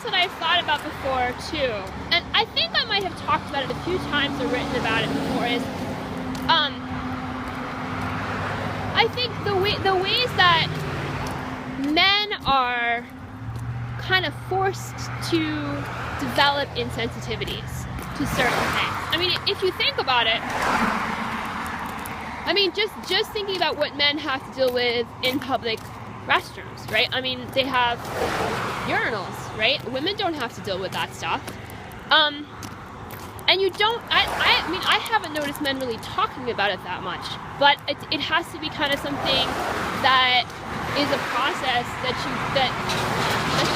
that I've thought about before too, and I think I might have talked about it a few times or written about it before, is I think the ways that men are kind of forced to develop insensitivities to certain things. I mean, if you think about it, I mean, just thinking about what men have to deal with in public restrooms, right? I mean, they have urinals, right? Women don't have to deal with that stuff. And you don't, I mean, I haven't noticed men really talking about it that much, but it has to be kind of something that is a process that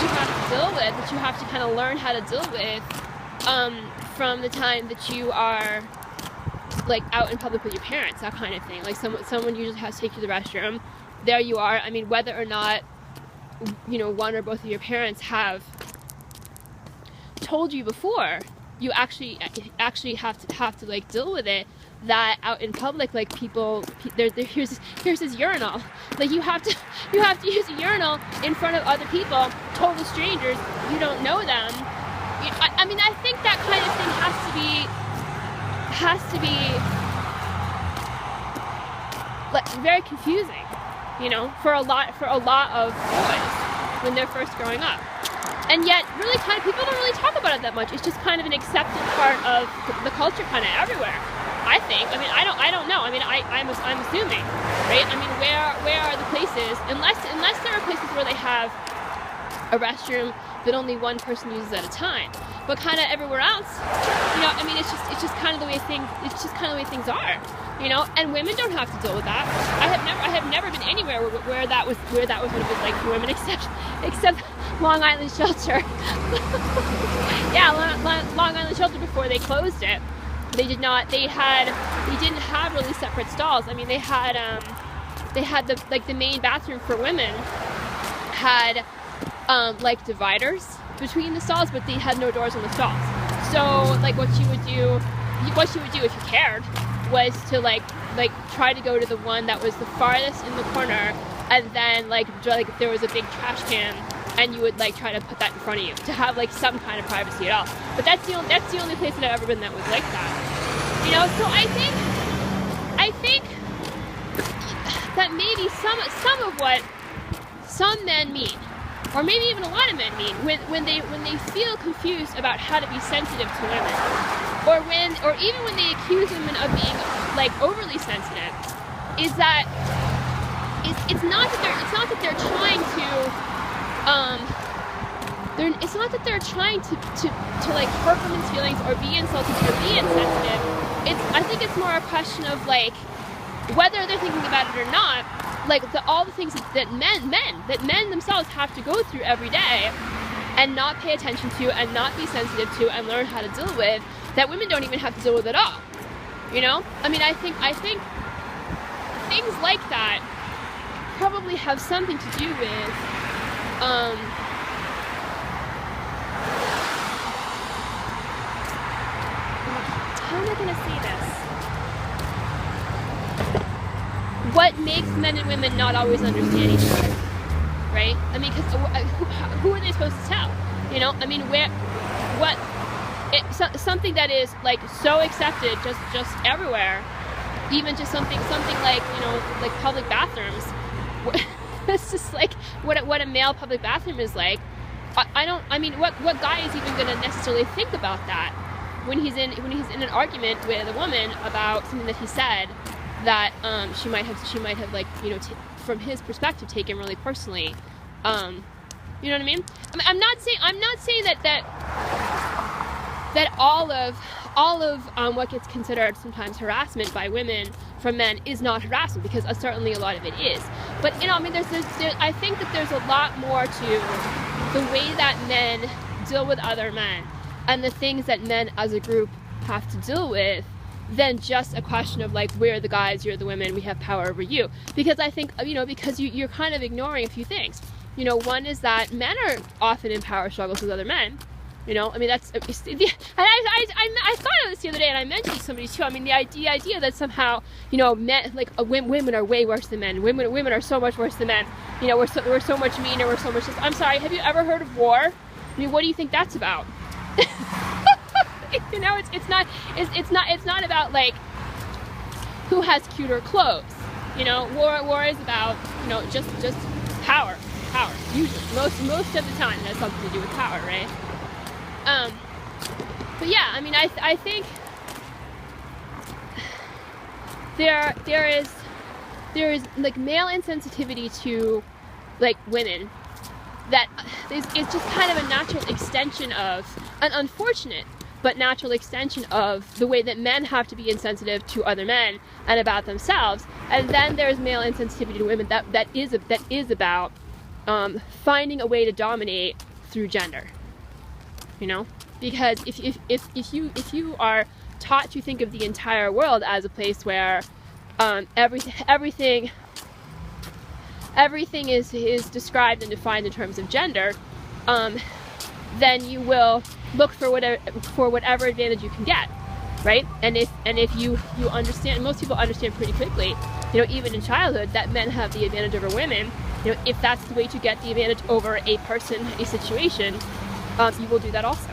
you have to deal with, that you have to kind of learn how to deal with, from the time that you are, like, out in public with your parents, that kind of thing. Like, someone usually has to take you to the restroom. There you are. I mean, whether or not, you know, one or both of your parents have told you before, you actually have to like deal with it, that out in public, like, here's this urinal, like, you have to use a urinal in front of other people, total strangers, you don't know them. I mean, I think that kind of thing has to be like very confusing, you know, for a lot of boys when they're first growing up. And yet, really, kind of, people don't really talk about it that much. It's just kind of an accepted part of the culture, kind of everywhere, I think. I mean, I don't know. I mean, I'm assuming, right? I mean, where are the places? Unless there are places where they have a restroom that only one person uses at a time. But kind of everywhere else, you know, I mean, it's just kind of the way things are, you know. And women don't have to deal with that. I have never been anywhere where that was what it was like for women, except Long Island Shelter. Yeah, Long Island Shelter, before they closed it, they didn't have really separate stalls. I mean, they had the main bathroom for women had like dividers between the stalls, but they had no doors on the stalls. So, like, what you would do if you cared was to like try to go to the one that was the farthest in the corner, and then like if there was a big trash can, and you would like try to put that in front of you to have like some kind of privacy at all. But that's the only place that I've ever been that was like that, you know. So I think that maybe some of what some men mean, or maybe even a lot of men mean, when they feel confused about how to be sensitive to women, or even when they accuse women of being like overly sensitive, is that it's not that they're trying to it's not that they're trying to like hurt women's feelings or be insulting or be insensitive. I think it's more a question of like whether they're thinking about it or not, like all the things that men themselves have to go through every day and not pay attention to and not be sensitive to and learn how to deal with, that women don't even have to deal with at all. You know? I mean, I think things like that probably have something to do with how am I going to say this? What makes men and women not always understand each other, right? I mean, because who are they supposed to tell? You know, I mean, something that is like so accepted just everywhere, even just something like, you know, like public bathrooms. It's just like what a male public bathroom is like. I mean, what guy is even going to necessarily think about that when he's in an argument with a woman about something that he said that she might have like, you know, from his perspective taken really personally. You know what I mean? I'm not saying that all of what gets considered sometimes harassment by women from men is not harassment, because certainly a lot of it is. But, you know, I mean, I think that there's a lot more to the way that men deal with other men and the things that men as a group have to deal with than just a question of like, we're the guys, you're the women, we have power over you. Because I think, you know, because you're kind of ignoring a few things. You know, one is that men are often in power struggles with other men. You know, I mean, that's, and I thought of this the other day, and I mentioned to somebody too. I mean, the idea that somehow, you know, men, like women are way worse than men. Women are so much worse than men. You know, we're so much meaner. We're so much. I'm sorry. Have you ever heard of war? mean, what do you think that's about? You know, it's not about like who has cuter clothes. You know, war is about, you know, just power. Usually, most of the time, it has something to do with power, right? But yeah, I mean, I think there is like male insensitivity to like women that is just kind of a natural extension of, an unfortunate but natural extension of the way that men have to be insensitive to other men and about themselves. And then there's male insensitivity to women that is about finding a way to dominate through gender. You know, because if you are taught to think of the entire world as a place where everything is described and defined in terms of gender, then you will look for whatever advantage you can get, right? And if you understand, most people understand pretty quickly, you know, even in childhood, that men have the advantage over women. You know, if that's the way to get the advantage over a person, a situation, you will do that also.